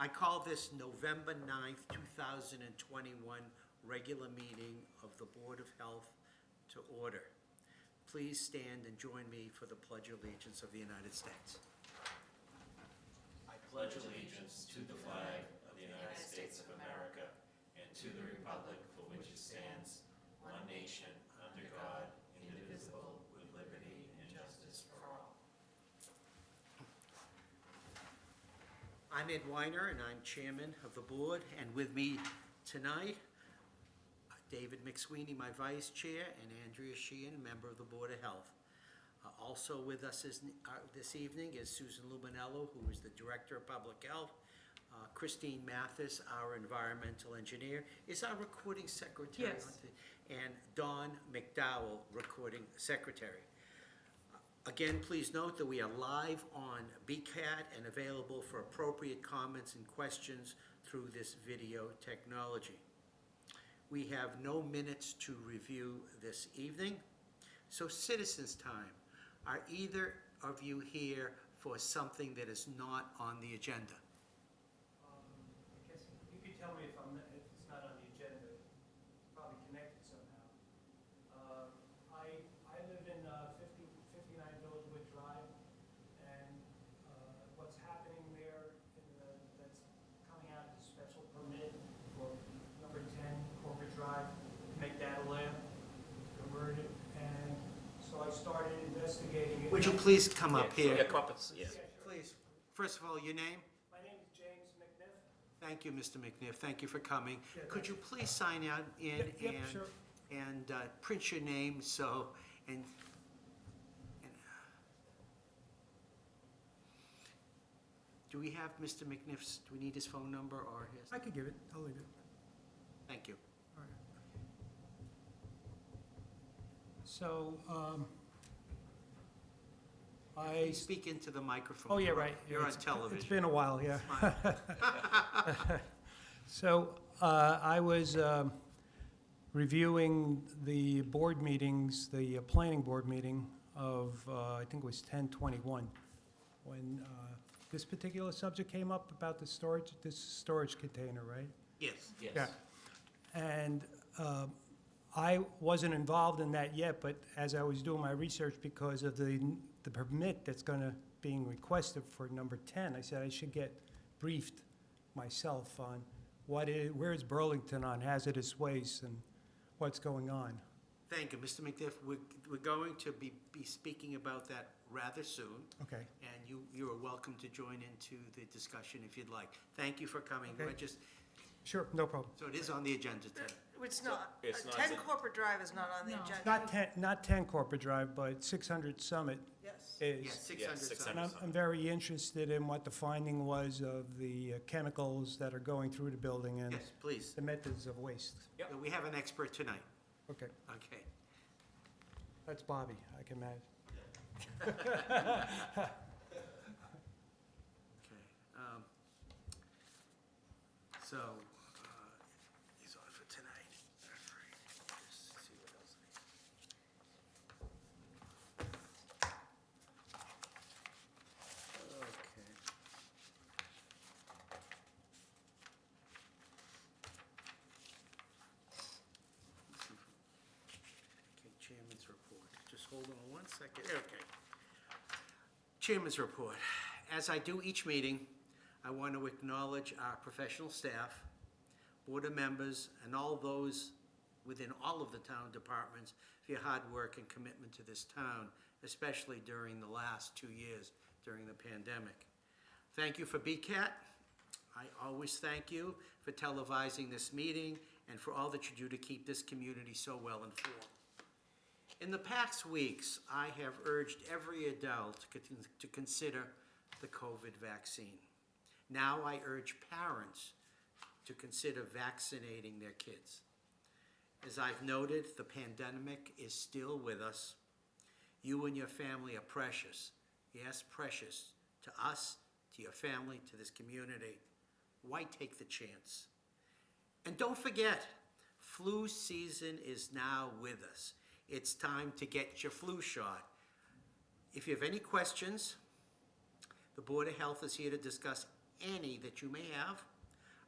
I call this November 9th, 2021 regular meeting of the Board of Health to order. Please stand and join me for the Pledge of Allegiance of the United States. I pledge allegiance to the flag of the United States of America and to the republic for which it stands, one nation, under God, indivisible, with liberty and justice for all. I'm Ed Weiner, and I'm chairman of the board, and with me tonight, David McSweeney, my vice chair, and Andrea Sheehan, member of the Board of Health. Also with us this evening is Susan Luminello, who is the Director of Public Health. Christine Mathis, our environmental engineer, is our recording secretary. Yes. And Dawn McDowell, recording secretary. Again, please note that we are live on BCAT and available for appropriate comments and questions through this video technology. We have no minutes to review this evening, so citizens' time. Are either of you here for something that is not on the agenda? I guess you could tell me if it's not on the agenda. It's probably connected somehow. I live in 59 Villagewood Drive, and what's happening there that's coming out is a special permit for number 10 Corporate Drive, make that a lab, convert it, and so I started investigating it. Would you please come up here? Yeah, compass, yeah. Please, first of all, your name? My name is James McNiff. Thank you, Mr. McNiff. Thank you for coming. Yeah, Could you please sign out in Yep, sure. and print your name and do we have Mr. McNiff's, do we need his phone number or his? I could give it. I'll leave it. Thank you. All right. So, Please speak into the microphone. oh, yeah, right. You're on It's television. been a while, yeah. Fine. So, I was reviewing the board meetings, the planning board meeting of, I think it was 10/21, when this particular subject came up about this storage container, right? Yes. Yeah. And I wasn't involved in that yet, but as I was doing my research because of the permit that's being requested for number 10, I said I should get briefed myself on where is Burlington on hazardous waste and what's going on. Thank you, Mr. McNiff. We're going to be speaking about that rather soon. Okay. And you are welcome to join into the discussion if you'd like. Thank you for coming. Okay. We're just, Sure, no problem. so it is on the agenda today. It's not, It's not 10 the- Corporate Drive is not on the agenda. Not 10 Corporate Drive, but 600 Summit Yes. is. Yes, 600. 600. And I'm very interested in what the finding was of the chemicals that are going through the building and Yes, please. the methods of waste. Yep. We have an expert tonight. Okay, Okay. that's Bobby, I can imagine. Okay. So, he's on for tonight. All right. Just see what else Okay. Okay, Chairman's report. Just hold on one second. Okay. Chairman's report. As I do each meeting, I want to acknowledge our professional staff, board of members, and all those within all of the town departments for your hard work and commitment to this town, especially during the last 2 years during the pandemic. Thank you for BCAT. I always thank you for televising this meeting and for all that you do to keep this community so well informed. In the past weeks, I have urged every adult to consider the COVID vaccine. Now I urge parents to consider vaccinating their kids. As I've noted, the pandemic is still with us. You and your family are precious. Yes, precious to us, to your family, to this community. Why take the chance? And don't forget, flu season is now with us. It's time to get your flu shot. If you have any questions, the Board of Health is here to discuss any that you may have.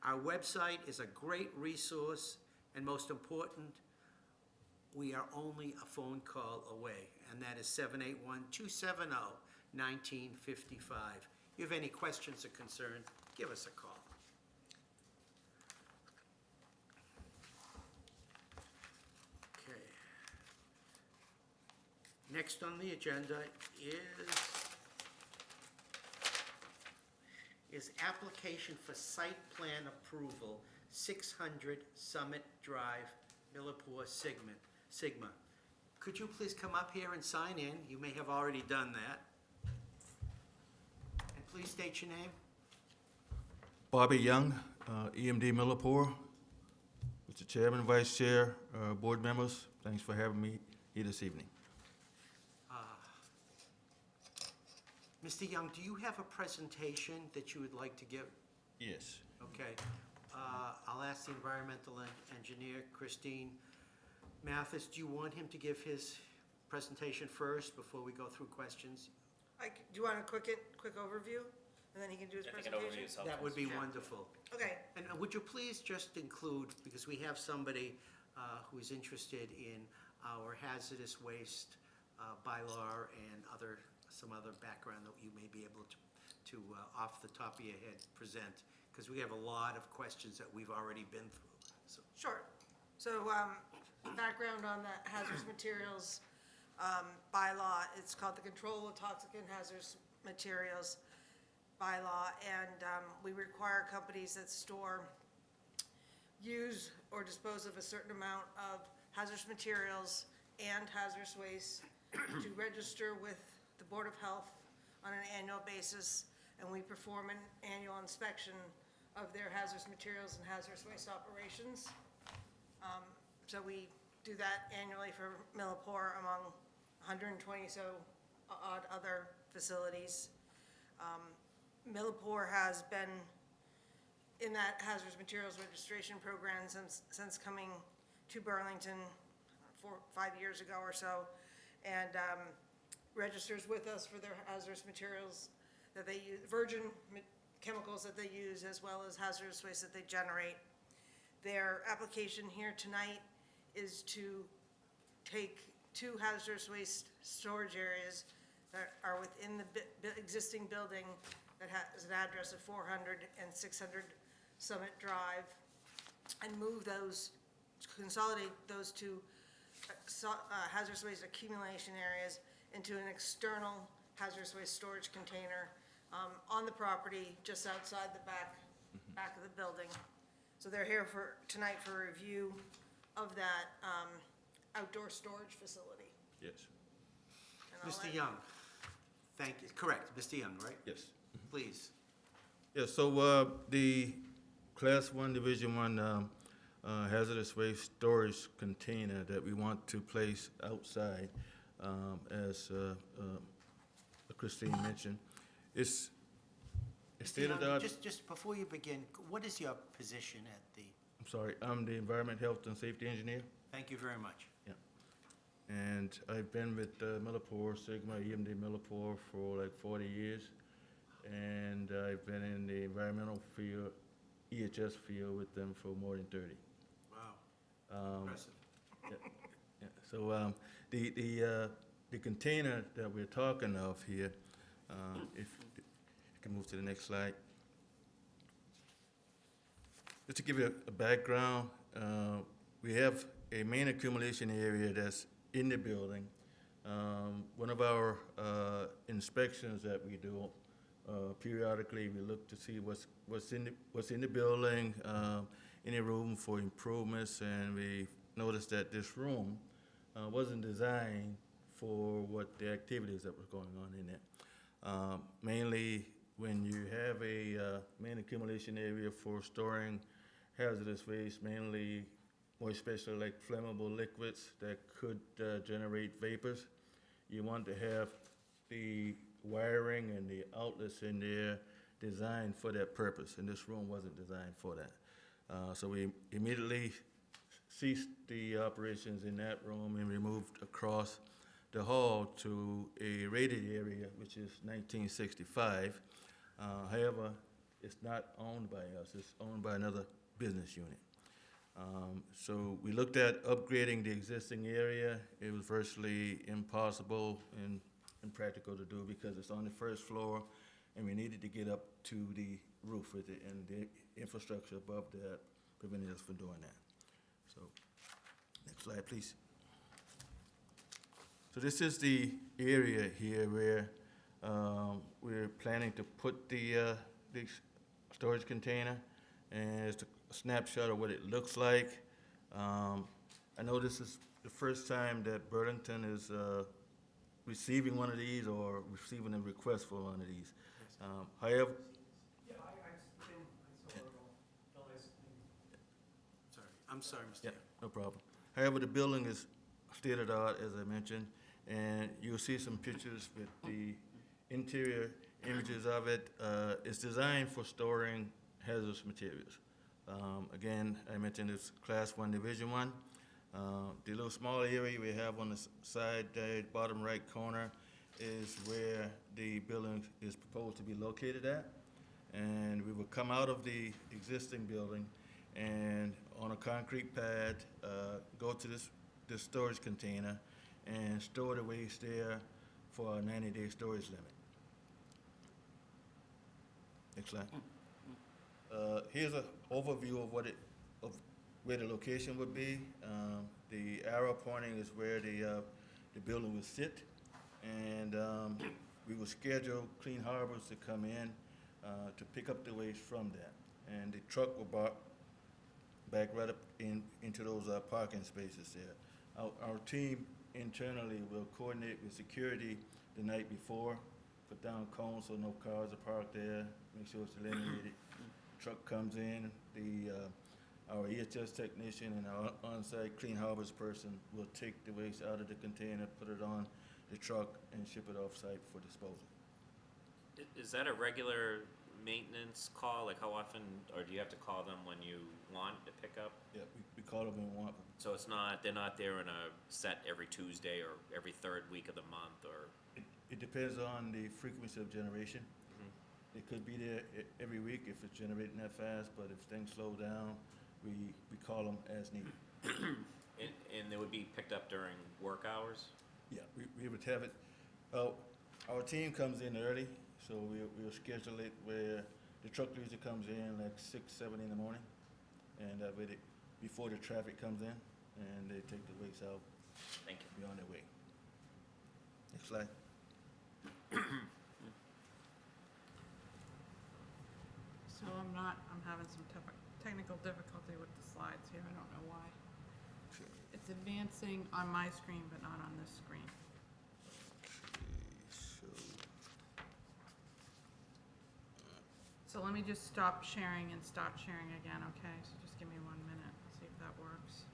Our website is a great resource, and most important, we are only a phone call away, and that is 781-270-1955. You have any questions or concerns, give us a call. Okay. Next on the agenda is application for site plan approval, 600 Summit Drive, Millipore, Sigma. Could you please come up here and sign in? You may have already done that. And please state your name. Bobby Young, EMD Millipore. Mr. Chairman, Vice Chair, board members, thanks for having me here this evening. Mr. Young, do you have a presentation that you would like to give? Yes. Okay. I'll ask the environmental engineer, Christine Mathis, do you want him to give his presentation first before we go through questions? Do you want a quick overview, and then he can do his I think an overview presentation? is helpful. That would be Yeah. wonderful. Okay, And would you please just include, because we have somebody who is interested in our hazardous waste bylaw and some other background that you may be able to off the top of your head, present, because we have a lot of questions that we've already been through. So, sure. So, background on the hazardous materials bylaw, it's called the Control of Toxic and Hazardous Materials bylaw, and we require companies that store, use, or dispose of a certain amount of hazardous materials and hazardous waste to register with the Board of Health on an annual basis, and we perform an annual inspection of their hazardous materials and hazardous waste operations. So we do that annually for Millipore among 120 so odd other facilities. Millipore has been in that hazardous materials registration program since coming to Burlington 4 or 5 years ago or so, and registers with us for their hazardous materials that they use, virgin chemicals that they use, as well as hazardous waste that they generate. Their application here tonight is to take 2 hazardous waste storage areas that are within the existing building that has an address of 400 and 600 Summit Drive, and move those, consolidate those 2 hazardous waste accumulation areas into an external hazardous waste storage container on the property just outside the back of the building. So they're here tonight for review of that outdoor storage facility. Yes. And I'll Mr. let- Young, thank you. Correct, Mr. Young, right? Yes. Please. Yeah, so the Class 1, Division 1 hazardous waste storage container that we want to place outside, as Christine mentioned, it's Mr. state of the Young, art. just before you begin, what is your position at the, I'm sorry, I'm the Environment, Health, and Safety Engineer. thank you very much. And I've been with Millipore, Sigma, EMD Millipore for like 40 years. And I've been in the environmental field, EHS field with them for more than 30. Wow, impressive. Yeah. So the container that we're talking of here, if you can move to the next slide. Just to give you a background, we have a main accumulation area that's in the building. One of our inspections that we do, periodically we look to see what's in the building, any room for improvements, and we noticed that this room wasn't designed for what the activities that were going on in it. Mainly when you have a main accumulation area for storing hazardous waste, mainly more especially like flammable liquids that could generate vapors, you want to have the wiring and the outlets in there designed for that purpose, and this room wasn't designed for that. So we immediately ceased the operations in that room and we moved across the hall to a rated area, which is 1965. However, it's not owned by us, it's owned by another business unit. So we looked at upgrading the existing area. It was virtually impossible and impractical to do because it's on the first floor, and we needed to get up to the roof with it, and the infrastructure above that prevented us from doing that. So, next slide, please. So this is the area here where we're planning to put the storage container, and it's a snapshot of what it looks like. I know this is the first time that Burlington is receiving one of these or receiving a request for one of these. However, Yeah, I saw it all, the last thing. Sorry, I'm sorry, Mr. yeah, Chair. no problem. However, the building is state-of-the-art, as I mentioned, and you'll see some pictures with the interior images of it. It's designed for storing hazardous materials. Again, I mentioned it's Class 1, Division 1. The little small area we have on the side, bottom right corner, is where the building is proposed to be located at. And we will come out of the existing building and on a concrete pad, go to this storage container and store the waste there for a 90-day storage limit. Next slide. Here's an overview of where the location would be. The arrow pointing is where the building would sit, and we will schedule Clean Harbors to come in to pick up the waste from that, and the truck will back right up into those parking spaces there. Our team internally will coordinate with security the night before, put down cones so no cars are parked there, make sure it's eliminated. Truck comes in, our EHS technician and our on-site Clean Harbors person will take the waste out of the container, put it on the truck, and ship it off-site for disposal. Is that a regular maintenance call? Like how often, or do you have to call them when you want to pick up? Yeah, we call them when we want. So it's not, they're not there in a set every Tuesday or every third week of the month, or? It depends on the frequency of generation. It could be there every week if it's generating that fast, but if things slow down, we call them as needed. And they would be picked up during work hours? Yeah, we would have it, our team comes in early, so we'll schedule it where the truck usually comes in like 6, 7 in the morning, and that way before the traffic comes in, and they take the waste out. Thank you. Be on their way. Next slide. So I'm having some technical difficulty with the slides here, I don't know why. It's advancing on my screen, but not on this screen. So let me just stop sharing and start sharing again, okay? So just give me 1 minute, see if that works.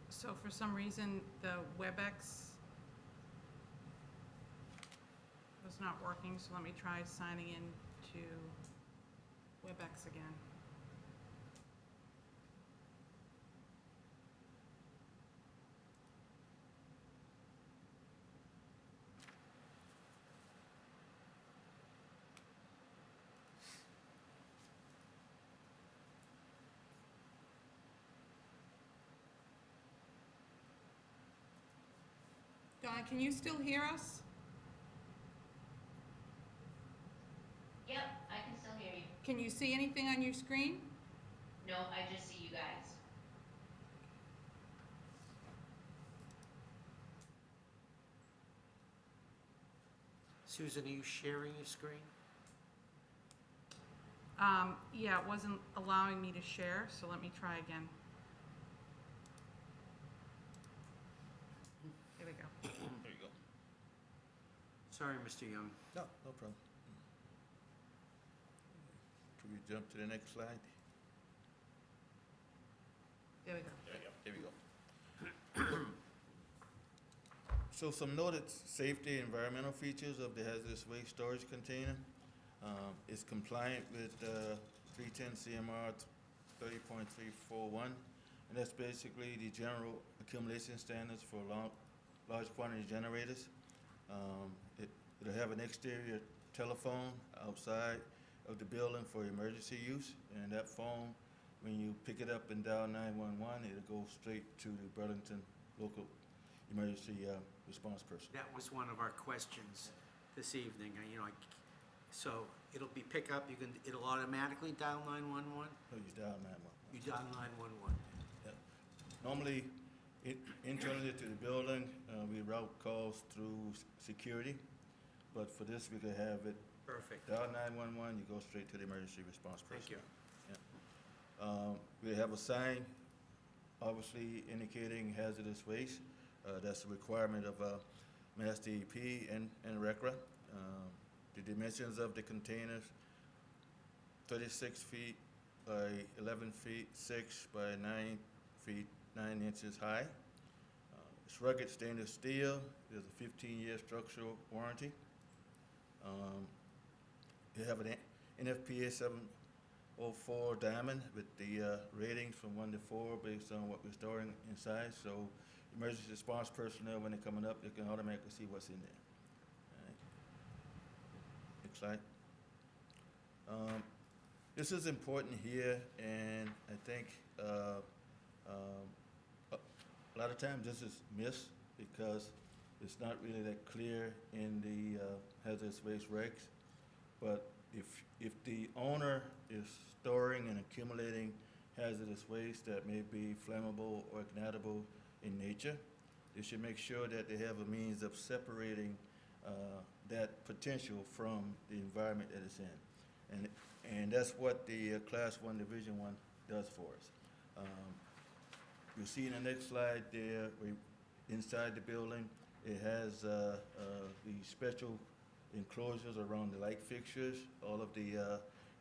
So for some reason, the WebEx was not working, so let me try signing in to WebEx again. Donna, can you still hear us? Yep, I can still hear you. Can you see anything on your screen? No, I just see you guys. Susan, are you sharing your screen? Yeah, it wasn't allowing me to share, so let me try again. Here we go. There you go. Sorry, Mr. Young. No, no problem. Can we jump to the next slide? There we go. Here we go. So some noted safety and environmental features of the hazardous waste storage container. It's compliant with 310 CMR 30.341, and that's basically the general accumulation standards for large quantity generators. It'll have an exterior telephone outside of the building for emergency use, and that phone, when you pick it up and dial 911, it'll go straight to the Burlington local emergency response person. That was one of our questions this evening. So it'll be pick up, it'll automatically dial 911? No, you dial 911. You dial 911. Yeah. Normally, internally to the building, we route calls through security, but for this, we could have it Perfect. dial 911, you go straight to the emergency response person. Thank you. We have a sign, obviously indicating hazardous waste. That's a requirement of Mass DEP and RECRA. The dimensions of the containers, 36 feet by 11 feet, 6 by 9 feet, 9 inches high. It's rugged stainless steel. There's a 15-year structural warranty. You have an NFPA 704 diamond with the ratings from 1 to 4 based on what we're storing inside. So emergency response personnel, when they're coming up, they can automatically see what's in there. All right. Next slide. This is important here, and I think a lot of times this is missed because it's not really that clear in the hazardous waste regs. But if the owner is storing and accumulating hazardous waste that may be flammable or ignitable in nature, they should make sure that they have a means of separating that potential from the environment that it's in. And that's what the Class 1 Division 1 does for us. You'll see in the next slide there, inside the building, it has the special enclosures around the light fixtures. All of the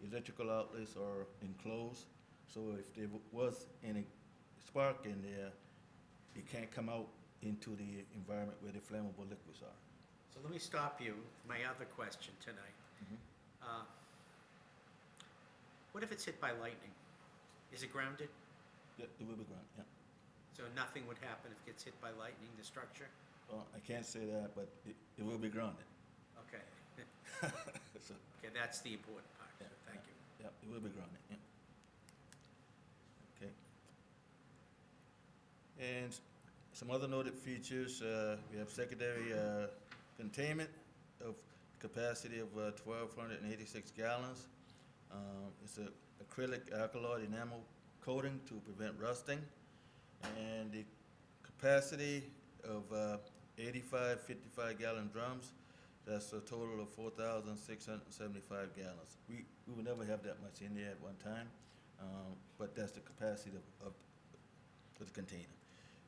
electrical outlets are enclosed. So if there was any spark in there, it can't come out into the environment where the flammable liquids are. So let me stop you with my other question tonight. What if it's hit by lightning? Is it grounded? Yeah, it will be grounded, yeah. So nothing would happen if it gets hit by lightning, the structure? I can't say that, but it will be grounded. Okay. So, Okay, that's the important part. yeah, Thank you. yeah, it will be grounded, yeah. Okay. And some other noted features, we have secondary containment of capacity of 1,286 gallons. It's an acrylic alkaloid enamel coating to prevent rusting. And the capacity of 85 55-gallon drums, that's a total of 4,675 gallons. We would never have that much in there at one time, but that's the capacity of the container.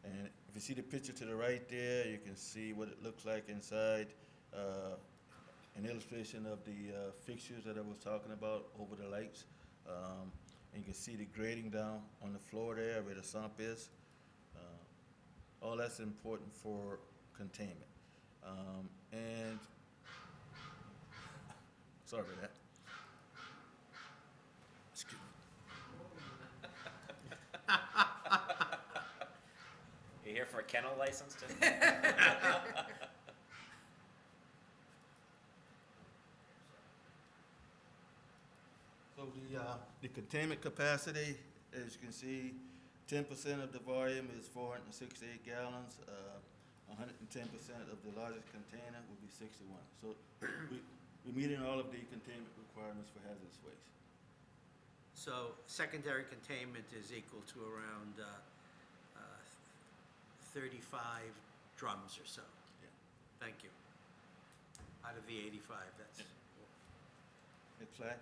And if you see the picture to the right there, you can see what it looks like inside. An illustration of the fixtures that I was talking about over the lights. And you can see the grading down on the floor there where the sump is. All that's important for containment. And sorry for that. Excuse me. You here for a kennel license too? So the containment capacity, as you can see, 10% of the volume is 468 gallons. 110% of the largest container would be 61. So we're meeting all of the containment requirements for hazardous waste. So secondary containment is equal to around 35 drums or so. Yeah. Thank you. Out of the 85, that's, Next slide.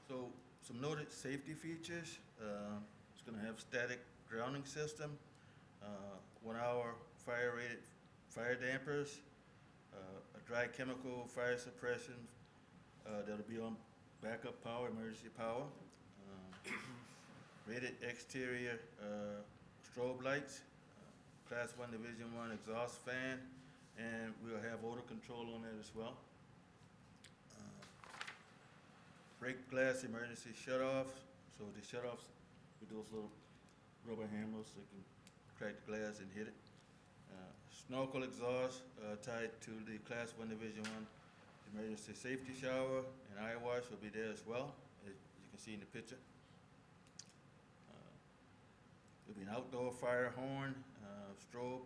So, some noted safety features. It's gonna have static grounding system, 1 hour fire-rated fire dampers, a dry chemical fire suppression, that'll be on backup power, emergency power. Rated exterior, strobe lights, Class 1 Division 1 exhaust fan, and we'll have odor control on that as well. Break glass emergency shut-off, so the shut-offs with those little rubber hammers that can crack the glass and hit it. Snorkel exhaust tied to the Class 1 Division 1 emergency safety shower, and eye wash will be there as well, as you can see in the picture. There'll be an outdoor fire horn, strobe,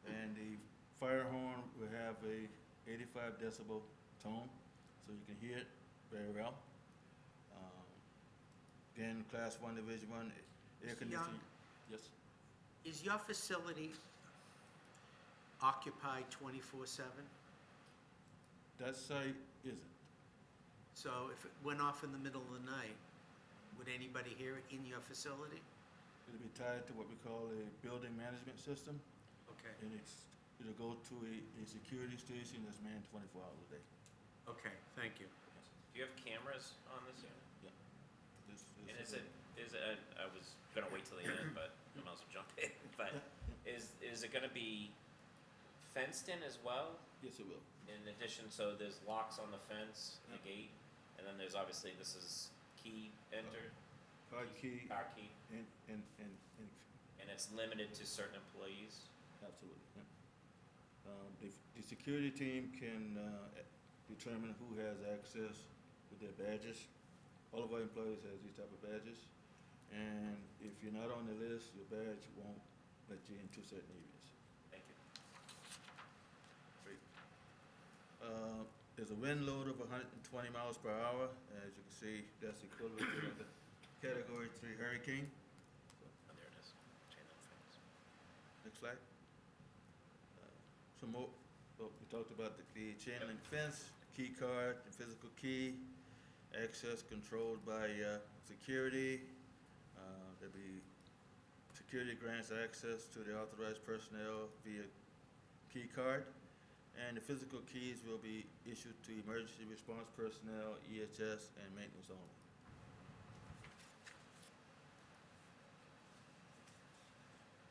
and the fire horn will have a 85 decibel tone, so you can hear it very well. Again, Class 1 Division 1 air Mr. conditioning. Young? Yes. is your facility occupied 24/7? That site isn't. So if it went off in the middle of the night, would anybody hear it in your facility? It'll be tied to what we call a building management system, Okay, and it'll go to a security station that's manned 24 hours a day. okay, thank you. Do you have cameras on this unit? This And is it, I was gonna wait till the end, but I might as well jump in, but is it gonna be fenced in as well? Yes, it will. In addition, so there's locks on the fence, the gate, and then there's obviously, this is key entered, Card key car key, and and it's limited to certain employees? absolutely. Yeah. The security team can determine who has access with their badges. All of our employees have these type of badges, and if you're not on the list, your badge won't let you into certain areas. Thank you. Great. There's a wind load of 120 miles per hour. As you can see, that's equivalent to the Category 3 hurricane. Oh, there it is. Chain link fence. Next slide. Some more, we talked about the chain link fence, key card, the physical key, access controlled by security. There'll be security grants access to the authorized personnel via key card, and the physical keys will be issued to emergency response personnel, EHS, and maintenance only.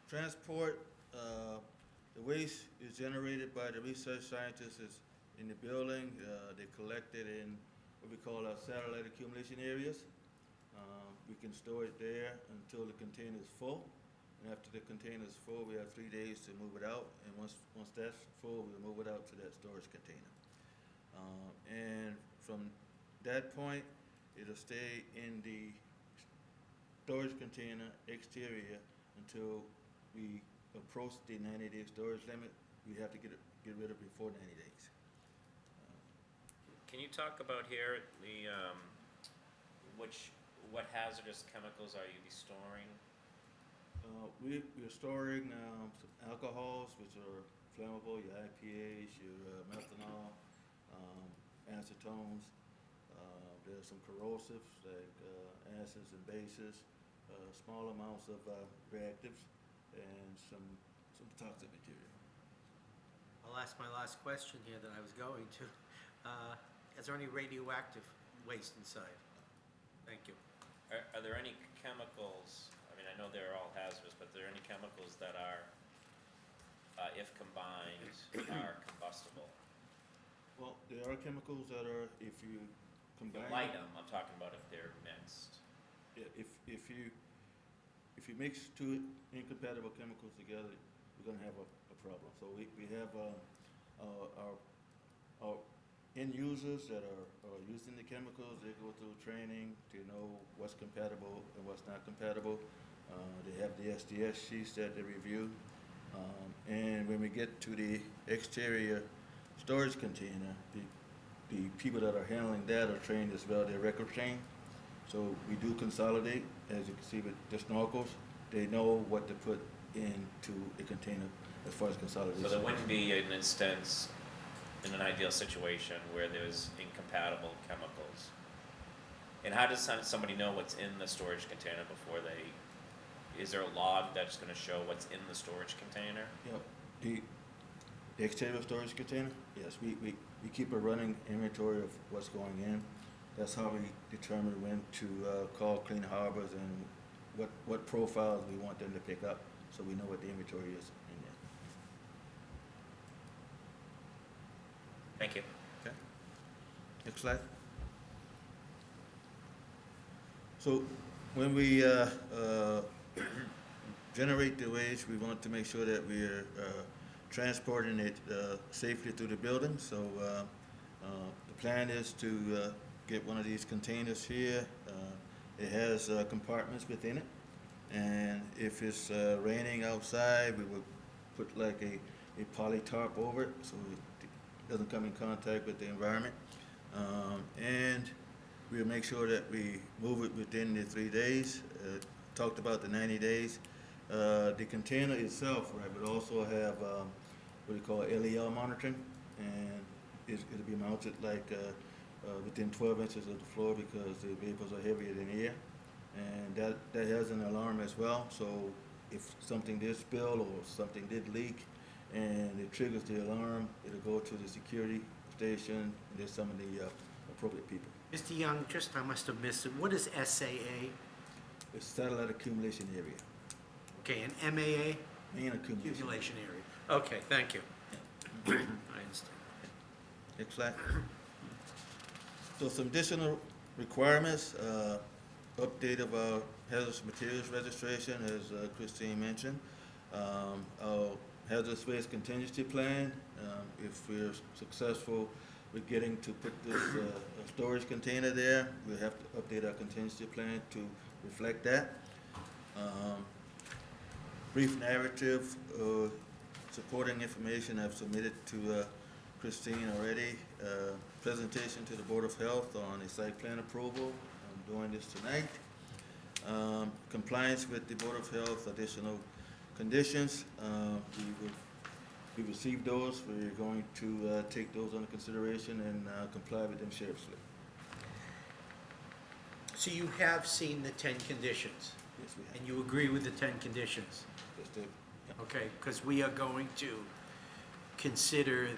Transport, the waste is generated by the research scientists in the building. They collect it in what we call our satellite accumulation areas. We can store it there until the container is full. And after the container is full, we have 3 days to move it out. And once that's full, we'll move it out to that storage container. And from that point, it'll stay in the storage container exterior until we approach the 90-day storage limit. We have to get rid of it before 90 days. Can you talk about here the, what hazardous chemicals are you be storing? We're storing some alcohols, which are flammable, your IPAs, your methanol, acetones. There's some corrosives like acids and bases, small amounts of reactives, and some toxic material. I'll ask my last question here that I was going to. Is there any radioactive waste inside? Thank you. Are there any chemicals, I mean, I know they're all hazardous, but are there any chemicals that are, if combined, are combustible? Well, there are chemicals that are, if you If you combine. light them, I'm talking about if they're mixed. Yeah, if you mix two incompatible chemicals together, we're gonna have a problem. So we have our end users that are using the chemicals. They go through training to know what's compatible and what's not compatible. They have the SDS sheets that they review. And when we get to the exterior storage container, the people that are handling that are trained as well. They're record trained. So we do consolidate, as you can see with the snorkels. they know what to put into a container as far as consolidation. So there wouldn't be an instance, in an ideal situation, where there's incompatible chemicals. And how does somebody know what's in the storage container before they, is there a log that's gonna show what's in the storage container? Yep. The exterior storage container, yes, we keep a running inventory of what's going in. That's how we determine when to call Clean Harbors and what profiles we want them to pick up, so we know what the inventory is in there. Thank you. Okay. Next slide. So when we generate the waste, we want to make sure that we are transporting it safely through the building. So the plan is to get one of these containers here. It has compartments within it. And if it's raining outside, we would put like a poly tarp over it so it doesn't come in contact with the environment. And we'll make sure that we move it within the 3 days. Talked about the 90 days. The container itself, right, would also have what we call LEL monitoring, and it'll be mounted like within 12 inches of the floor because the vapors are heavier than air. And that has an alarm as well, so if something did spill or something did leak and it triggers the alarm, it'll go to the security station, and there's some of the appropriate people. Mr. Young, just, I must have missed it, what is SAA? It's satellite accumulation area, Okay, and MAA? main accumulation. Accumulation area. Okay, thank you. I understand. Next slide. So some additional requirements, update of our hazardous materials registration, as Christine mentioned. Our hazardous waste contingency plan, if we're successful with getting to put this storage container there, we'll have to update our contingency plan to reflect that. Brief narrative, supporting information I've submitted to Christine already. Presentation to the Board of Health on a site plan approval. I'm doing this tonight. Compliance with the Board of Health, additional conditions. We received those. We're going to take those under consideration and comply with them sheriffly. So you have seen the 10 conditions, Yes, we have. and you agree with the 10 conditions? Yes, Dave. Yeah. Okay, because we are going to consider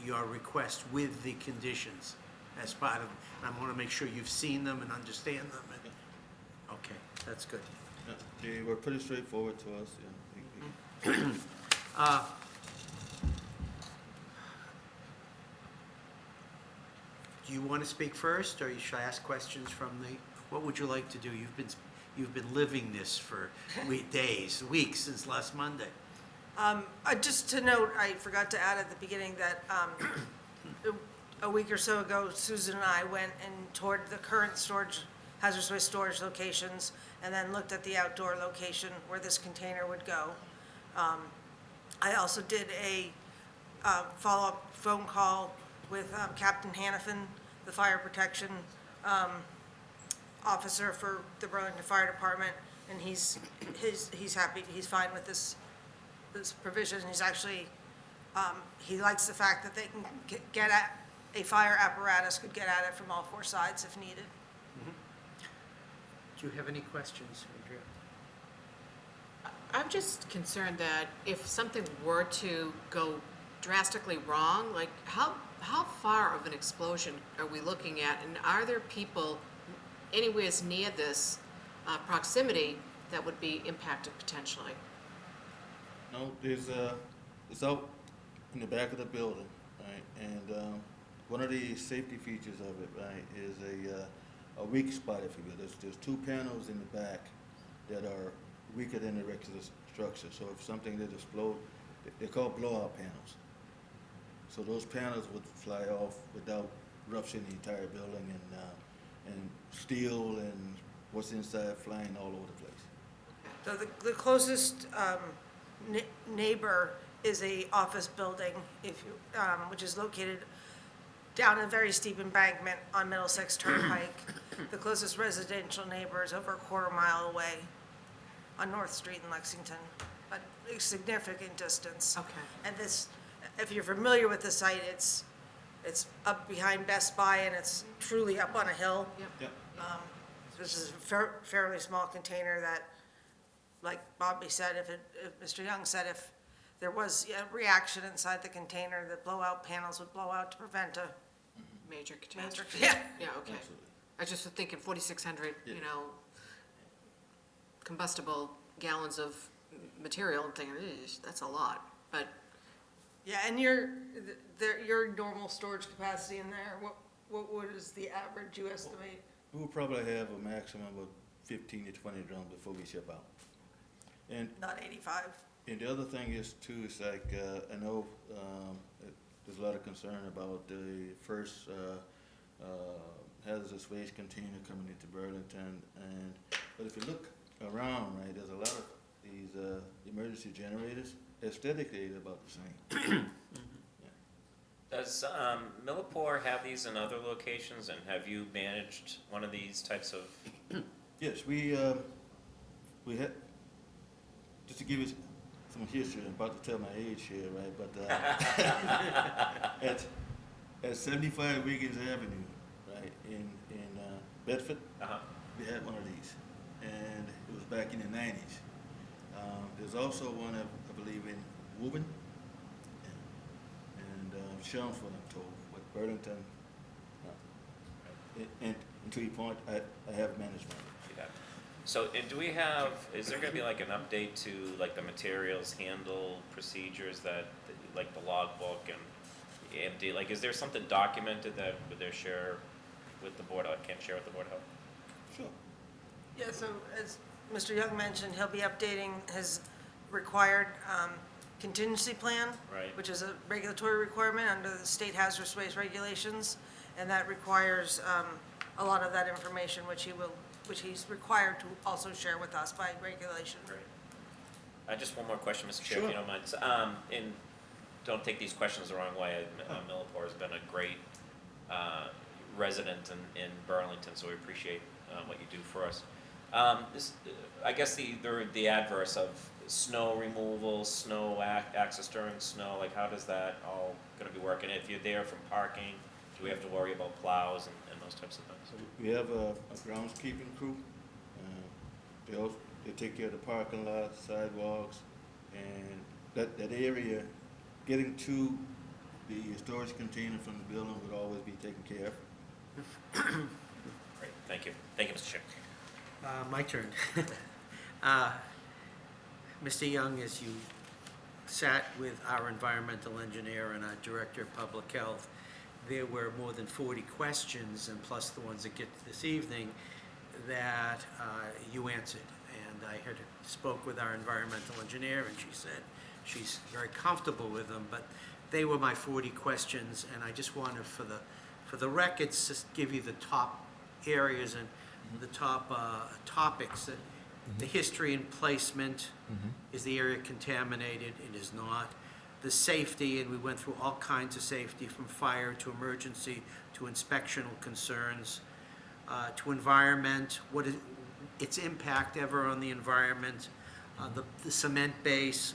your request with the conditions as part of, I want to make sure you've seen them and understand them. Okay, that's good. Yeah, they were pretty straightforward to us. Do you want to speak first, or should I ask questions from what would you like to do? You've been living this for days, weeks, since last Monday. Just to note, I forgot to add at the beginning that a week or so ago, Susan and I went and toured the current hazardous waste storage locations, and then looked at the outdoor location where this container would go. I also did a follow-up phone call with Captain Hannafin, the fire protection officer for the Burlington Fire Department, and he's happy, he's fine with this provision. He's actually, he likes the fact that they can get at, a fire apparatus could get at it from all 4 sides if needed. Do you have any questions, Andrea? I'm just concerned that if something were to go drastically wrong, like how far of an explosion are we looking at? And are there people anywhere near this proximity that would be impacted potentially? No, it's out in the back of the building, right? And one of the safety features of it, right, is a weak spot, if you will. There's 2 panels in the back that are weaker than the rest of the structure. So if something did explode, they're called blowout panels. So those panels would fly off without rupturing the entire building, and steel and what's inside flying all over the place. So the closest neighbor is a office building, which is located down a very steep embankment on Middlesex Turnpike. The closest residential neighbor is over a quarter mile away on North Street in Lexington, a significant distance. Okay. And this, if you're familiar with the site, it's up behind Best Buy, and it's truly up on a hill. Yep. Yeah. This is a fairly small container that, like Bobby said, if Mr. Young said, if there was a reaction inside the container, the blowout panels would blow out to prevent a Major catastrophe. yeah. Yeah, okay. Absolutely. I just was thinking 4,600, Yeah. combustible gallons of material, and thinking, "Eesh, that's a lot." But Yeah, and your normal storage capacity in there, what is the average you estimate? We will probably have a maximum of 15 to 20 drums before we ship out. And Not 85? And the other thing is too, is like, I know, there's a lot of concern about the first, hazardous waste container coming into Burlington, but if you look around, right, there's a lot of these, emergency generators, aesthetically, they're about the same. Does Millipore have these in other locations, and have you managed one of these types of? Yes, we had, just to give you some history, I'm about to tell my age here, right, but, at 75 Wiggins Avenue, right, in Bedford, we had one of these, and it was back in the 90s. There's also one, I believe, in Woburn, and Chelmsford, I'm told, with Burlington. And to your point, I have management. Yeah. So, and do we have, is there gonna be like an update to like the materials handle procedures that, like the logbook and EMD, like is there something documented that would they share with the board, can't share with the board of health? Sure. Yeah, so as Mr. Young mentioned, he'll be updating his required contingency plan. Right. Which is a regulatory requirement under the state hazardous waste regulations, and that requires a lot of that information, which he's required to also share with us by regulation. Great. Just one more question, Mr. Chair, if Sure. you don't mind. And don't take these questions the wrong way. Millipore has been a great resident in Burlington, so we appreciate what you do for us. I guess the adverse of snow removal, snow access during snow, like how does that all gonna be working? If you're there from parking, do we have to worry about plows and those types of things? So we have a groundskeeping crew. They take care of the parking lot, sidewalks, and that area, getting to the storage container from the building would always be taken care of. Great, thank you. Thank you, Mr. Chair. My turn. Mr. Young, as you sat with our environmental engineer and our director of public health, there were more than 40 questions, and plus the ones that get this evening, that you answered. And I spoke with our environmental engineer, and she said she's very comfortable with them, but they were my 40 questions, and I just wanted, for the records, just give you the top areas and the top topics. That the history and placement, is the area contaminated? It is not. The safety, and we went through all kinds of safety, from fire to emergency to inspectional concerns, to environment, what is its impact ever on the environment, the cement base,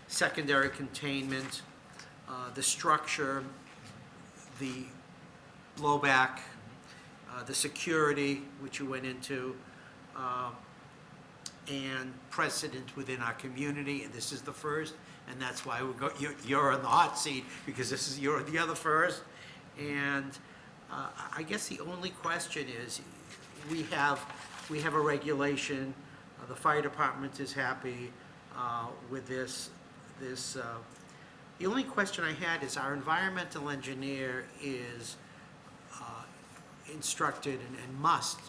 secondary containment, the structure, the blowback, the security, which you went into, and precedent within our community, and this is the first, and that's why you're on the hot seat, because you're the other first. And I guess the only question is, we have a regulation, the fire department is happy with this. The only question I had is, our environmental engineer is instructed and must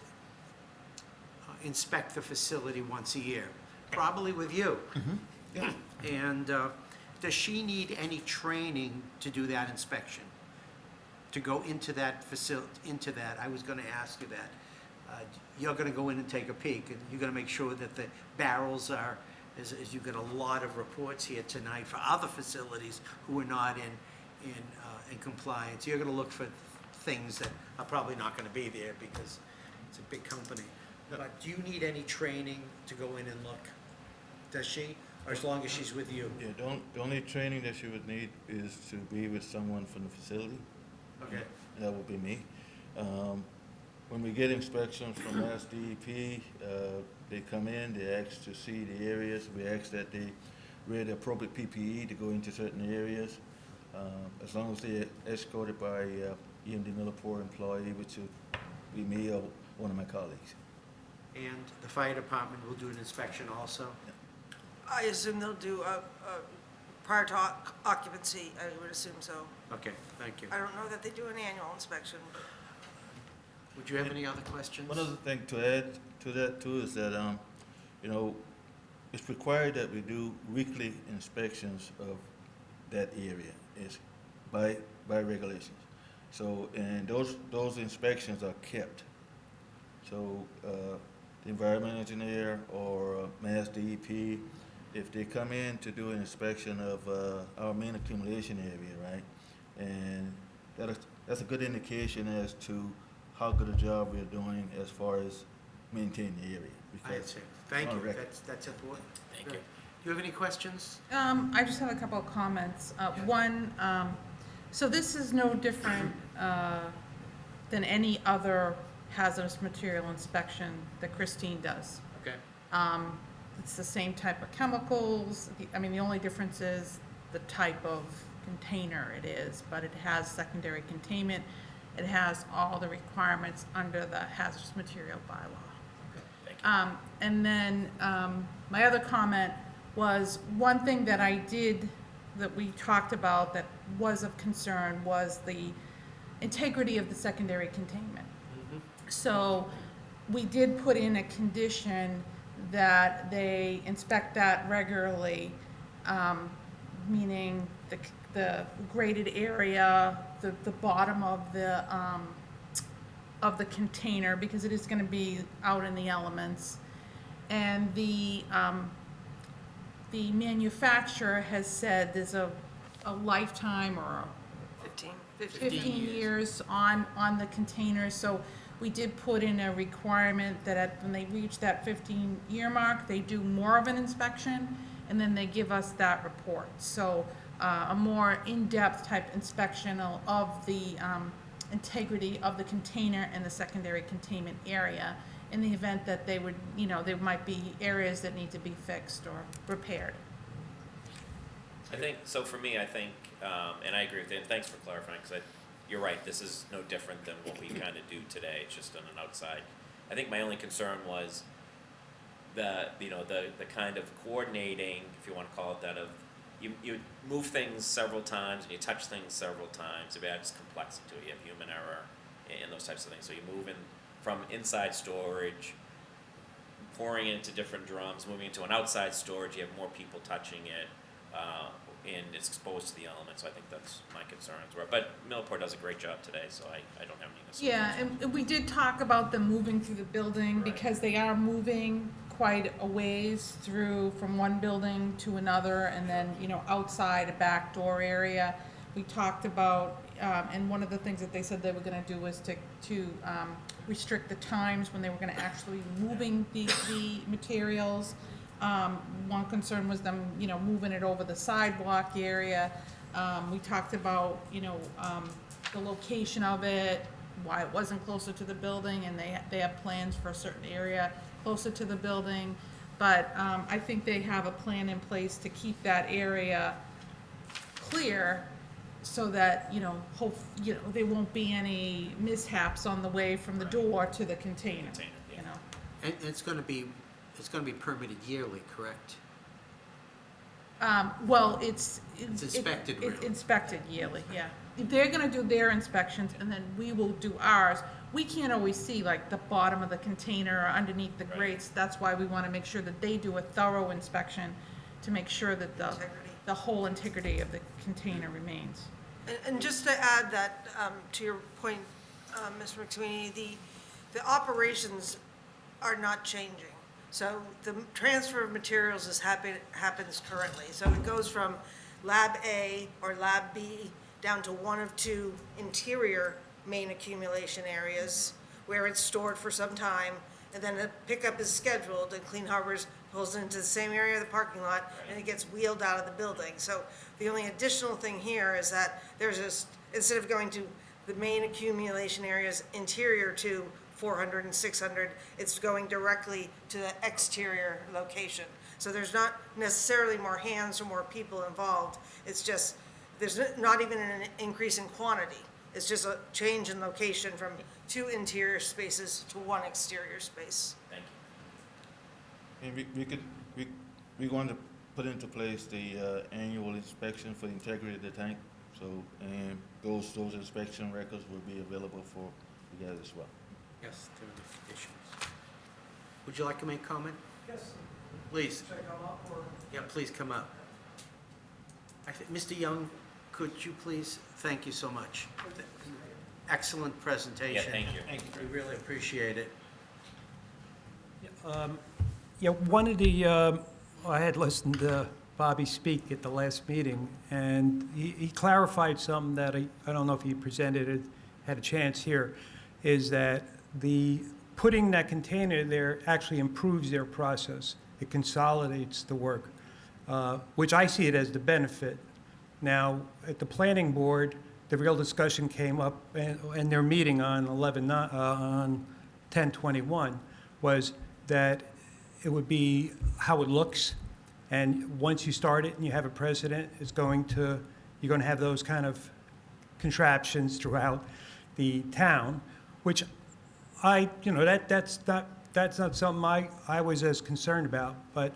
inspect the facility once a year, probably with you. Yeah. And does she need any training to do that inspection? To go into that facility, I was gonna ask you that. You're gonna go in and take a peek, and you're gonna make sure that the barrels are, as you get a lot of reports here tonight for other facilities who are not in compliance. You're gonna look for things that are probably not gonna be there because it's a big company. Yeah. But do you need any training to go in and look? does she? Or as long as she's with you? Yeah, the only training that she would need is to be with someone from the facility. Okay. That would be me. When we get inspections from Mass DEP, they come in, they ask to see the areas. We ask that they wear the appropriate PPE to go into certain areas. As long as they're escorted by EMD Millipore employee, which would be me or one of my colleagues. And the fire department will do an inspection also? I assume they'll do a prior to occupancy, I would assume so. Okay, thank you. I don't know that they do an annual inspection, but Would you have any other questions? One other thing to add to that too is that, you know, it's required that we do weekly inspections of that area. It's by regulations. So, and those inspections are kept. So, the environmental engineer or Mass DEP, if they come in to do an inspection of our main accumulation area, right? And that's a good indication as to how good a job we're doing as far as maintaining the area. I Because see. Thank on you, record. that's important. Thank Good. you. Do you have any questions? I just have a couple of comments. One, so this is no different than any other hazardous material inspection that Christine does. Okay. It's the same type of chemicals. I mean, the only difference is the type of container it is, but it has secondary containment. It has all the requirements under the hazardous material bylaw. Thank you. And then, my other comment was, one thing that I did, that we talked about that was of concern was the integrity of the secondary containment. So, we did put in a condition that they inspect that regularly, meaning the graded area, the bottom of the container, because it is gonna be out in the elements. And the manufacturer has said there's a lifetime or 15 years on the container, so we did put in a requirement that when they reach that 15-year mark, they do more of an inspection, and then they give us that report. So, a more in-depth type inspection of the integrity of the container and the secondary containment area, in the event that they would, there might be areas that need to be fixed or repaired. I think, so for me, I think, and I agree with you, and thanks for clarifying, because you're right, this is no different than what we kind of do today, it's just on an outside. I think my only concern was the kind of coordinating, if you want to call it that, of you move things several times, and you touch things several times, it adds complexity to it, you have human error and those types of things, so you move in from inside storage, pouring it into different drums, moving into an outside storage, you have more people touching it, and it's exposed to the elements, so I think that's my concerns were. But Millipore does a great job today, so I don't have any concerns. Yeah, and we did talk about them moving through the building, Right. because they are moving quite a ways through from one building to another, and then, outside a back door area. We talked about, and one of the things that they said they were gonna do was to restrict the times when they were gonna actually be moving the materials. One concern was them, moving it over the sidewalk area. We talked about, the location of it, why it wasn't closer to the building, and they have plans for a certain area closer to the building. But, I think they have a plan in place to keep that area clear, so that, there won't be any mishaps on the way from the door to the container, Yeah. And it's gonna be permitted yearly, correct? Well, it's inspected It's really. inspected yearly, yeah. They're gonna do their inspections, and then we will do ours. We can't always see like the bottom of the container or underneath the Right. grates. That's why we wanna make sure that they do a thorough inspection to make sure that the whole integrity of the container remains. And just to add that, to your point, Mr. McSweeney, the operations are not changing. So the transfer of materials happens currently. So it goes from Lab A or Lab B down to one of two interior main accumulation areas where it's stored for some time, and then a pickup is scheduled, and Clean Harbors pulls into the same area of the parking lot, and it gets wheeled out of the building. So the only additional thing here is that there's this, instead of going to the main accumulation areas interior to 400 and 600, it's going directly to the exterior location. So there's not necessarily more hands or more people involved. It's just, there's not even an increase in quantity. It's just a change in location from 2 interior spaces to 1 exterior space. Thank you. And we're going to put into place the annual inspection for the integrity of the tank. So, and those inspection records will be available for you guys as well. Yes, there are the conditions. Would you like to make comment? Yes. Please. Should I come up or? Yeah, please come up. I think, Mr. Young, could you please? Thank you so much. Excellent presentation. Yeah, thank you. We really appreciate it. Yeah, one of the, I had listened to Bobby speak at the last meeting, and he clarified something that I don't know if he presented it, had a chance here, is that putting that container there actually improves their process. It consolidates the work, which I see it as the benefit. Now, at the planning board, the real discussion came up, and their meeting on 10/21 was that it would be how it looks, and once you start it and you have a president, you're going to have those kind of contraptions throughout the town, which that's not something I was as concerned about. But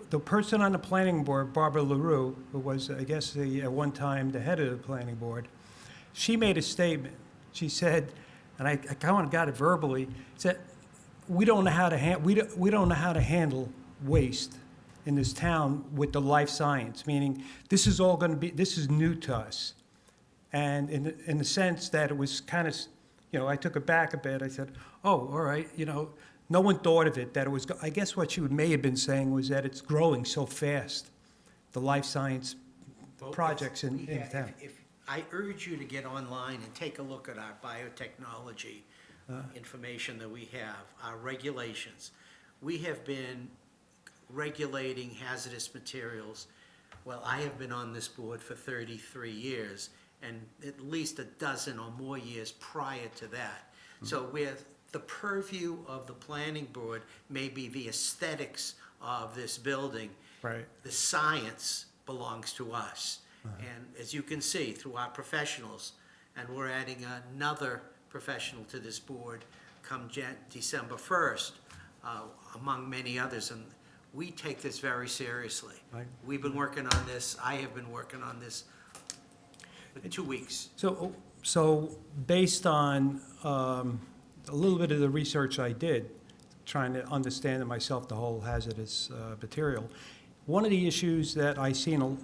the person on the planning board, Barbara LaRue, who was, I guess, at one time the head of the planning board, she made a statement. She said, and I kind of got it verbally, said, we don't know how to handle waste in this town with the life science, meaning this is new to us. And in the sense that it was kind of, I took it back a bit. I said, oh, all right, no one thought of it, that it was, I guess what you may have been saying was that it's growing so fast, the life science projects in town. If I urge you to get online and take a look at our biotechnology information that we have, our regulations. We have been regulating hazardous materials. Well, I have been on this board for 33 years, and at least a dozen or more years prior to that. So with the purview of the planning board may be the aesthetics of this building. Right. The science belongs to us. And as you can see, through our professionals, and we're adding another professional to this board come December 1st, among many others, and we take this very seriously. Right. We've been working on this, I have been working on this for 2 weeks. So based on a little bit of the research I did, trying to understand it myself, the whole hazardous material, one of the issues that I see in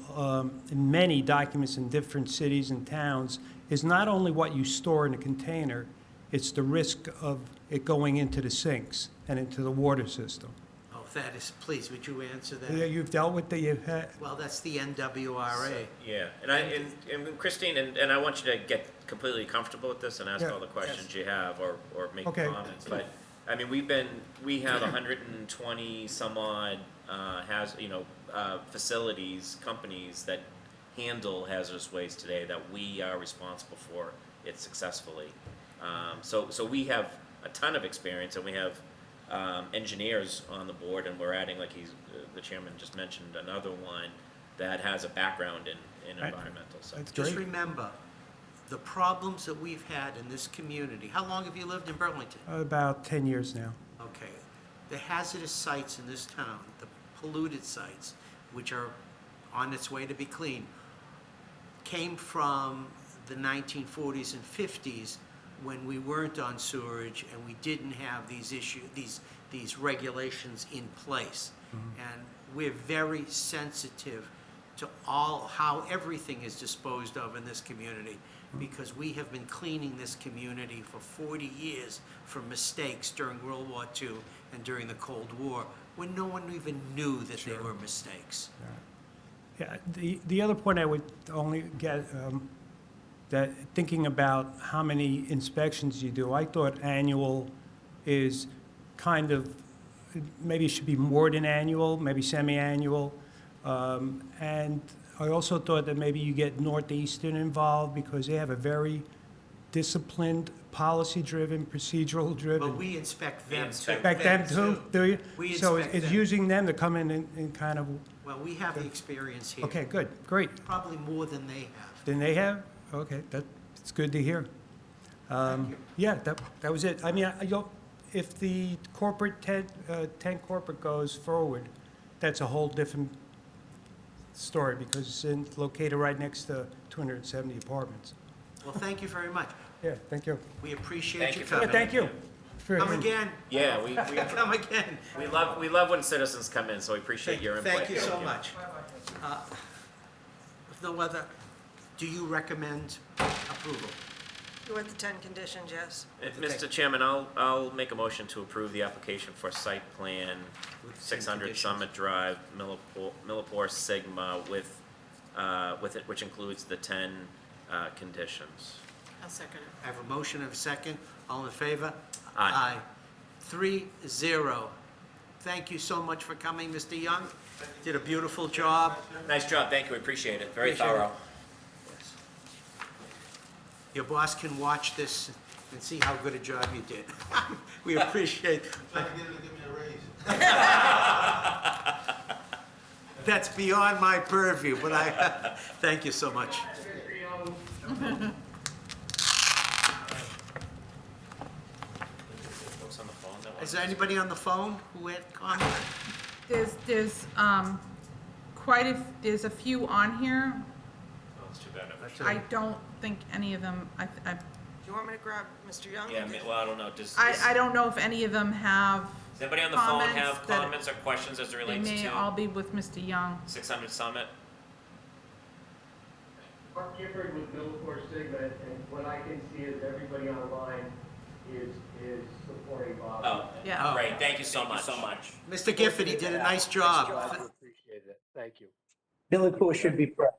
many documents in different cities and towns is not only what you store in a container, it's the risk of it going into the sinks and into the water system. Oh, that is, please, would you answer Yeah, that? you've dealt with Well, that's the NWRA. Yeah, and Christine, and I want you to get completely comfortable with this and ask Yeah. all the questions you have or make Okay. comments. But, I mean, we have 120 some odd facilities, companies that handle hazardous waste today that we are responsible for it successfully. So we have a ton of experience, and we have engineers on the board, and we're adding, like the chairman just mentioned, another one that has a background in Right. environmental. So That's Just great. remember, the problems that we've had in this community, how long have you lived in Burlington? About 10 years now. Okay. The hazardous sites in this town, the polluted sites, which are on its way to be clean, came from the 1940s and 50s when we weren't on sewerage and we didn't have these regulations in place. And we're very sensitive to how everything is disposed of in this community, because we have been cleaning this community for 40 years from mistakes during World War II and during the Cold War, when no one even knew that they were mistakes. Yeah, the other point I would only get, that thinking about how many inspections you do, I thought annual is kind of, maybe it should be more than annual, maybe semi-annual. And I also thought that maybe you get Northeastern involved because they have a very disciplined, policy-driven, procedural-driven. But we inspect them too. Expect them to, do you? We So inspect it's them. using them to come in and kind of, Well, we have the experience here. okay, good, great. Probably more than they have. Then they have? Okay, that's good to hear. Thank you. Yeah, that was it. I mean, if the corporate 10 corporate goes forward, that's a whole different story because it's located right next to 270 apartments. Well, thank you very much. Yeah, thank you. We appreciate Thank you you for Yeah, coming. thank you. Come again. Yeah, we Come again. love when citizens come in, so we appreciate your input. Thank you so much. If no other, do you recommend approval? With the 10 conditions, yes. Mr. Chairman, I'll make a motion to approve the application for site plan With 10 600 conditions. Summit Drive, Millipore Sigma with it, which includes the 10 conditions. I'll second it. I have a motion and a second. All in favor? Aye. 3-0. Thank you so much for coming, Mr. Young. Did a beautiful job. Nice job, thank you, we appreciate it, very Appreciate it. thorough. Yes. Your boss can watch this and see how good a job you did. We appreciate. That's beyond my purview, but thank you so much. Folks on the phone that want Is there anybody on the phone who had comment? There's there's a few on here. Oh, it's too bad. I don't think any of them, Do you want me to grab Mr. Young? Yeah, well, I don't know, does I don't know if any of them have, does anybody on the phone comments have that- comments or questions as it they relates may to all be with Mr. Young. 600 Summit? Mark Gifford with Millipore Sigma, and what I can see is everybody online is supporting Bob. Oh, Yeah. great, thank you so much. Mr. Gifford, he did a nice job. I appreciate it. Thank you. Millipore should be proud.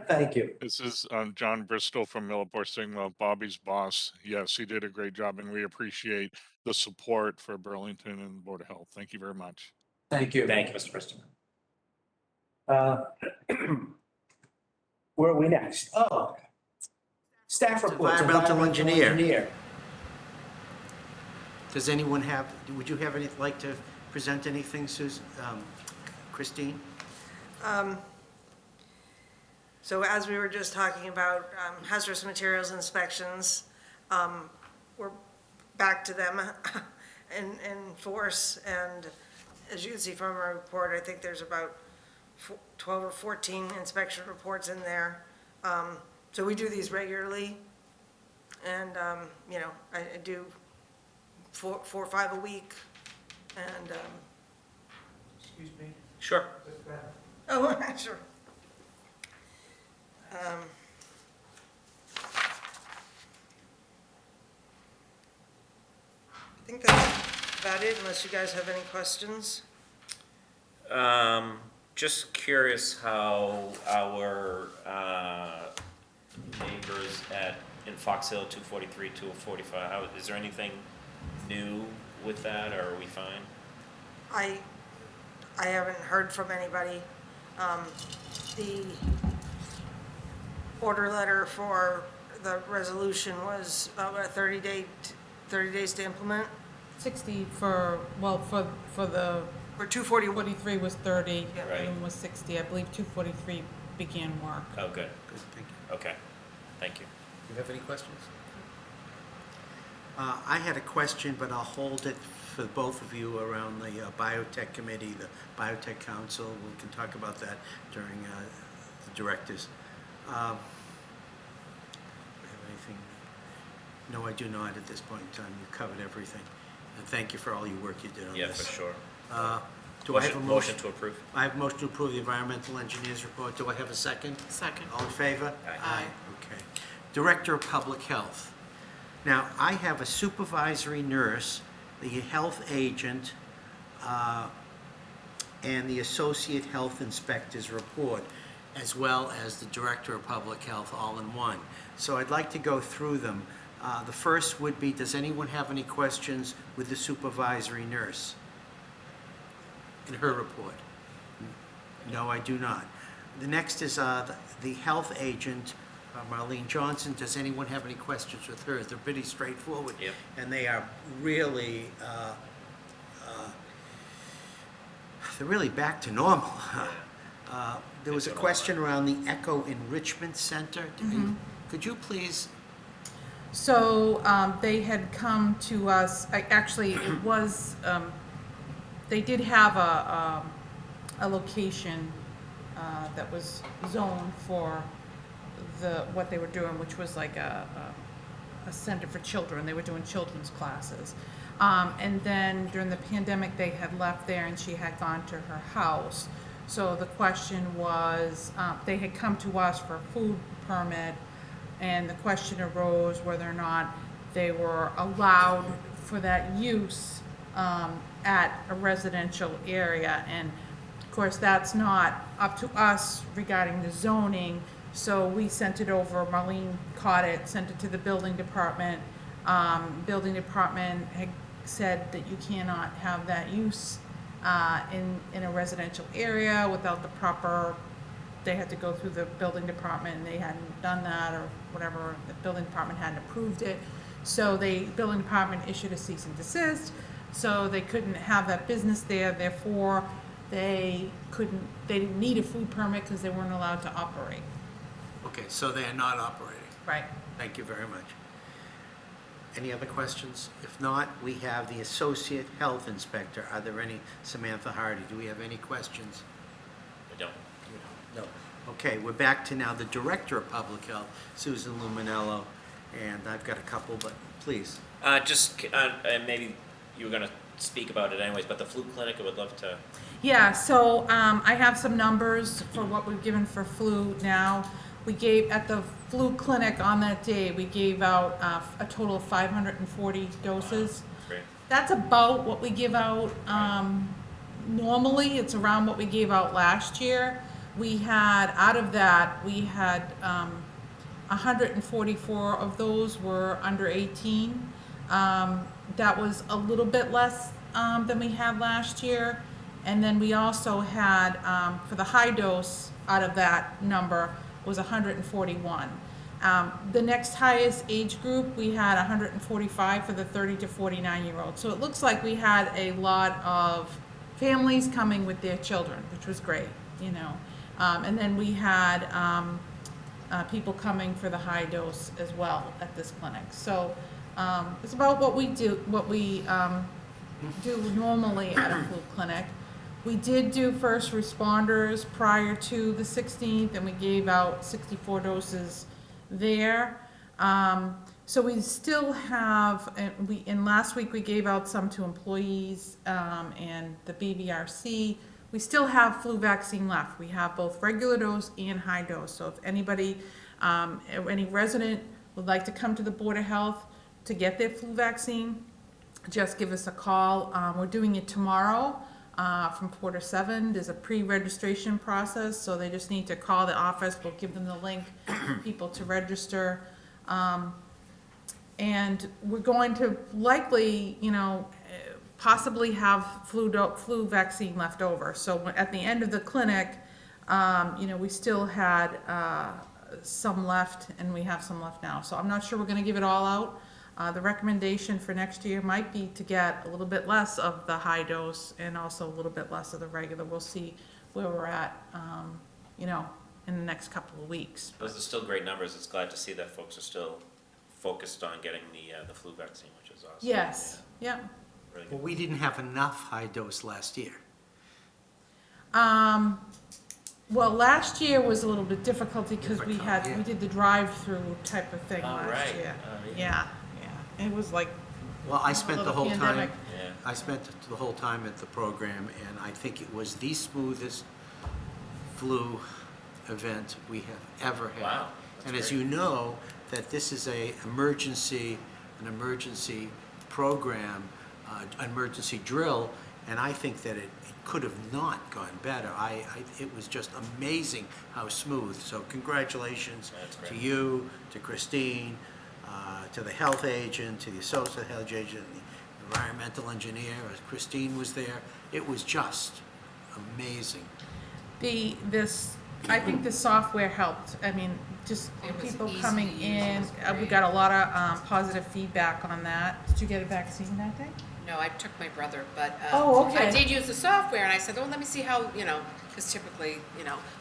Thank you. This is John Bristol from Millipore Sigma, Bobby's boss. Yes, he did a great job, and we appreciate the support for Burlington and the Board of Health. Thank you very much. Thank you. Thank you, Mr. Bristol. Where are we next? Oh. Staff reports. Environmental engineer. Does anyone have, would you have any, like to present anything, Susan, Christine? So as we were just talking about hazardous materials inspections, we're back to them in force. And as you can see from our report, I think there's about 12 or 14 inspection reports in there. So we do these regularly. And, you know, I do 4 or 5 a week. And, Excuse me? Sure. oh, sure. I think that's about it, unless you guys have any questions. Just curious how our neighbors in Fox Hill, 243, 245, is there anything new with that, or are we fine? I haven't heard from anybody. The order letter for the resolution was about a 30 days to implement. 60 for the Or 241. 43 was 30, Right. and was 60. I believe 243 began work. Oh, good, Good, thank you. okay, thank you. Do you have any questions? I had a question, but I'll hold it for both of you around the Biotech Committee, the Biotech Council. We can talk about that during the directors. Do I have anything? No, I do not at this point in time. You covered everything. And thank you for all your work you did on Yeah, this. for sure. Do I have a motion? To approve? I have a motion to approve the environmental engineer's report. Do I have a second? Second. All in favor? Aye. Okay. Director of Public Health. Now, I have a supervisory nurse, the health agent, and the associate health inspector's report, as well as the Director of Public Health, all in one. So I'd like to go through them. The first would be, does anyone have any questions with the supervisory nurse in her report? No, I do not. The next is the health agent, Marlene Johnson. Does anyone have any questions with her? They're pretty straightforward. Yep. And they are really, they're really back to normal. There was a question around the Echo Enrichment Center. Could you please? So, they had come to us, actually, it was, they did have a location, that was zoned for what they were doing, which was like a center for children. They were doing children's classes. And then during the pandemic, they had left there and she had gone to her house. So the question was, they had come to us for a food permit, and the question arose whether or not they were allowed for that use at a residential area. And of course, that's not up to us regarding the zoning, so we sent it over. Marlene caught it, sent it to the building department. Building department had said that you cannot have that use in a residential area without the proper, they had to go through the building department, and they hadn't done that, or whatever, the building department hadn't approved it. So building department issued a cease and desist, so they couldn't have that business there, therefore they didn't need a food permit because they weren't allowed to operate. Okay, so they are not operating. Right. Thank you very much. Any other questions? If not, we have the Associate Health Inspector. Are there any? Samantha Hardy, do we have any questions? I don't. No. Okay, we're back to now the Director of Public Health, Susan Luminello, and I've got a couple, but please. And maybe you were gonna speak about it anyways, but the flu clinic, I would love to. Yeah, so I have some numbers for what we've given for flu now. We gave, at the flu clinic on that day, we gave out a total of 540 doses. Great. That's about what we give out. Normally, it's around what we gave out last year. We had, out of that, we had 144 of those were under 18. That was a little bit less than we had last year. And then we also had, for the high dose, out of that number, was 141. The next highest age group, we had 145 for the 30 to 49-year-olds. So it looks like we had a lot of families coming with their children, which was great, you know. And then we had people coming for the high dose as well at this clinic. So it's about what we do, do normally at a flu clinic. We did do first responders prior to the 16th, and we gave out 64 doses there. So we still have, and last week we gave out some to employees and the BVRC. We still have flu vaccine left. We have both regular dose and high dose. So if anybody, any resident would like to come to the Board of Health to get their flu vaccine, just give us a call. We're doing it tomorrow. From 4 to 7, there's a pre-registration process, so they just need to call the office. We'll give them the link for people to register. And we're going to likely, you know, possibly have flu vaccine left over. So at the end of the clinic, you know, we still had some left, and we have some left now. So I'm not sure we're going to give it all out. The recommendation for next year might be to get a little bit less of the high dose and also a little bit less of the regular. We'll see where we're at, you know, in the next couple of weeks. Those are still great numbers. It's glad to see that folks are still focused on getting the flu vaccine, which is awesome. Yes, yeah. Really Well, good. we didn't have enough high dose last year. Well, last year was a little bit difficult because we Difficult, yeah. did the drive-through type of thing Oh, last right. year. Yeah. Yeah. It was like, Well, I spent the whole time, pandemic. Yeah. I spent the whole time at the program, and I think it was the smoothest flu event we have ever had. Wow, And that's as great. you know, that this is an emergency program, emergency drill, and I think that it could have not gone better. It was just amazing how smooth. So congratulations That's to great. you, to Christine, to the health agent, to the associate health agent, the environmental engineer, Christine was there. It was just amazing. I think the software helped. I mean, just It was people easy coming to use, it in, was we great. got a lot of positive feedback on that. Did you get a vaccine that day? No, I took my brother, but. Oh, okay. I did use the software, and I said, oh, let me see how, because typically,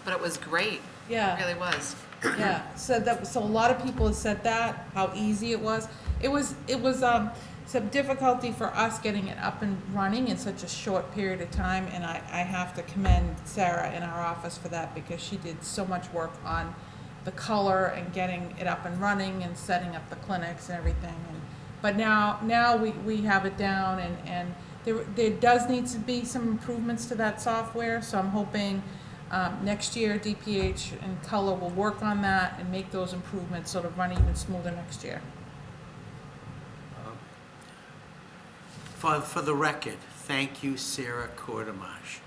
but it was great. Yeah. It really was. Yeah, so a lot of people have said that, how easy it was. It was some difficulty for us getting it up and running in such a short period of time, and I have to commend Sarah in our office for that, because she did so much work on the color and getting it up and running and setting up the clinics and everything. But now we have it down, and there does need to be some improvements to that software, so I'm hoping next year DPH and Color will work on that and make those improvements so it'll run even smoother next year. For the record, thank you, Sarah Cordomage.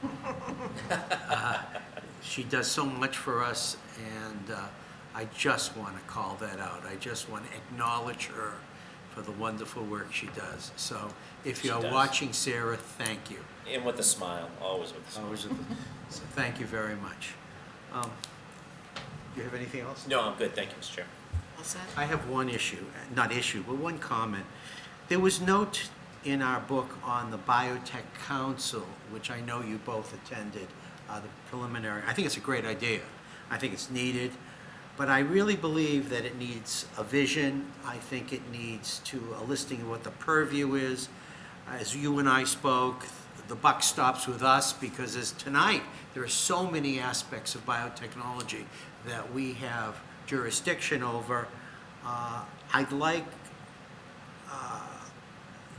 She does so much for us, and I just want to call that out. I just want to acknowledge her for the wonderful work she does. So if She you're does. watching, Sarah, thank you. And with a smile, always with a smile. Always so thank you very much. Do you have anything else? No, I'm good, thank you, Mr. Chair. All set? I have one issue, not issue, but one comment. There was note in our book on the Biotech Council, which I know you both attended, the preliminary. I think it's a great idea. I think it's needed, but I really believe that it needs a vision. I think it needs a listing of what the purview is. As you and I spoke, the buck stops with us, because as tonight, there are so many aspects of biotechnology that we have jurisdiction over. I'd like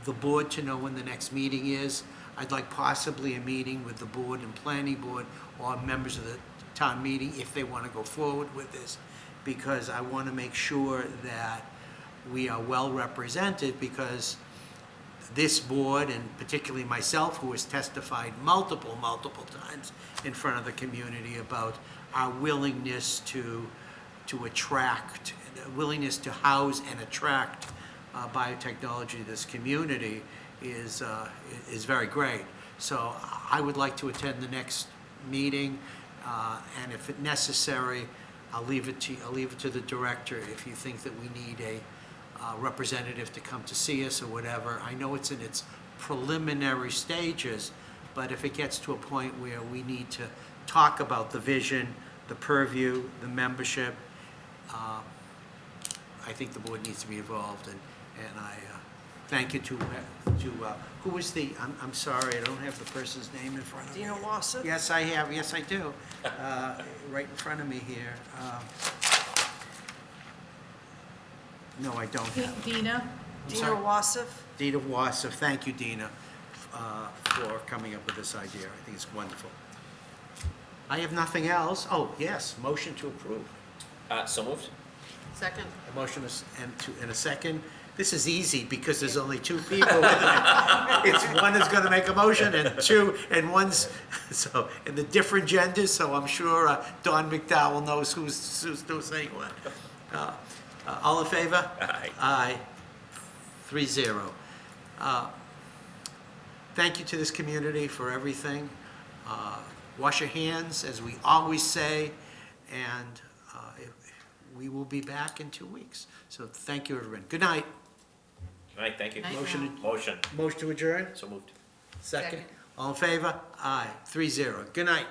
the board to know when the next meeting is. I'd like possibly a meeting with the board and planning board or members of the town meeting if they want to go forward with this, because I want to make sure that we are well represented, because this board, and particularly myself, who has testified multiple times in front of the community about our willingness to attract, willingness to house and attract biotechnology to this community is very great. So I would like to attend the next meeting, and if necessary, I'll leave it to the director if you think that we need a representative to come to see us or whatever. I know it's in its preliminary stages, but if it gets to a point where we need to talk about the vision, the purview, the membership, I think the board needs to be involved, and I thank you to who was the, I'm sorry, I don't have the person's name in front of me. Dina Wassef? Yes, I have, yes, I do, right in front of me here. No, I don't have it. Dina? I'm Dina sorry. Wassef? Dina Wassef, thank you, Dina, for coming up with this idea. I think it's wonderful. I have nothing else. Oh, yes, motion to approve. So moved? Second? A motion and a second. This is easy because there's only two people. It's one is going to make a motion, and two, and one's, so, and the different genders, so I'm sure Don McDowell knows who's saying what. All in favor? Aye. Aye. 3-0. Thank you to this community for everything. Wash your hands, as we always say, and we will be back in 2 weeks. So thank you, everyone. Good night. All right, thank you. Night Motion, Motion, motion to adjourn? so moved. Second. Second. All in favor? Aye. 3-0. Good night.